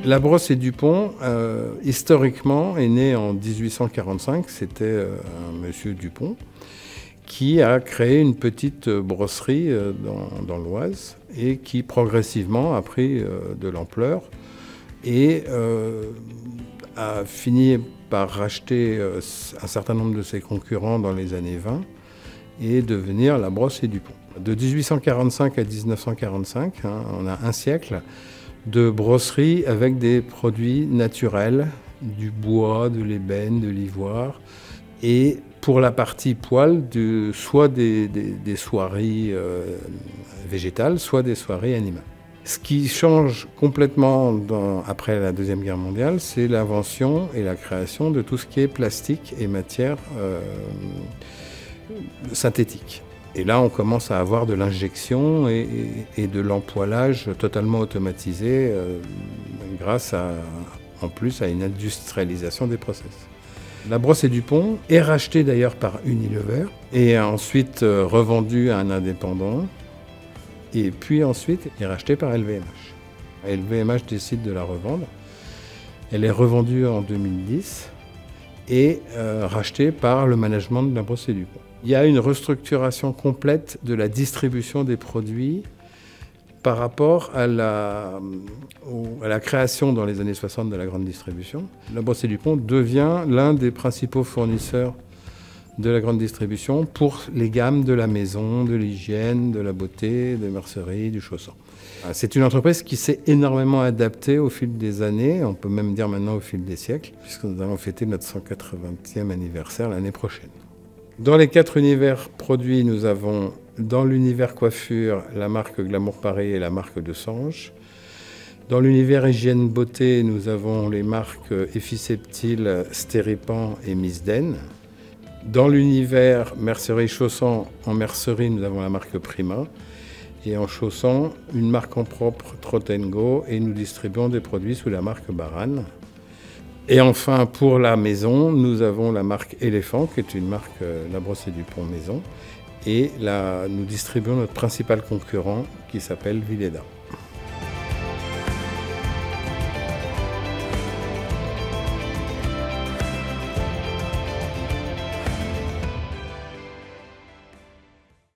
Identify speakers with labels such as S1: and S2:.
S1: La Brosse et Dupont, historiquement, est née en 1845. C'était un monsieur Dupont qui a créé une petite brosserie dans l'Oise et qui progressivement a pris de l'ampleur et a fini par racheter un certain nombre de ses concurrents dans les années 20 et devenir la Brosse et Dupont. De 1845 à 1945, on a un siècle de brosserie avec des produits naturels, du bois, de l'ébène, de l'ivoire, et pour la partie poêle, soit des soieries végétales, soit des soieries animales. Ce qui change complètement après la Deuxième Guerre mondiale, c'est l'invention et la création de tout ce qui est plastique et matière synthétique. Et là, on commence à avoir de l'injection et de l'empoilage totalement automatisé grâce en plus à une industrialisation des process. La Brosse et Dupont est rachetée d'ailleurs par Unilever et ensuite revendue à un indépendant et puis ensuite est rachetée par LVMH. LVMH décide de la revendre. Elle est revendue en 2010 et rachetée par le management de la Brosse et Dupont. Il y a une restructuration complète de la distribution des produits par rapport à la création dans les années 60 de la grande distribution. La Brosse et Dupont devient l'un des principaux fournisseurs de la grande distribution pour les gammes de la maison, de l'hygiène, de la beauté, de mercerie, du chausson. C'est une entreprise qui s'est énormément adaptée au fil des années, on peut même dire maintenant au fil des siècles, puisque nous allons fêter notre 180e anniversaire l'année prochaine. Dans les 4 univers produits, nous avons dans l'univers coiffure la marque Glamour Paris et la marque de Sange. Dans l'univers hygiène beauté, nous avons les marques Efficeptil, Stéripan et Miss Den. Dans l'univers mercerie chausson, en mercerie, nous avons la marque Prima. Et en chausson, une marque en propre, Trot & Go, et nous distribuons des produits sous la marque Baran. Et enfin, pour la maison, nous avons la marque Éléphant, qui est une marque La Brosse et Dupont maison. Et nous distribuons notre principal concurrent, qui s'appelle Villeda.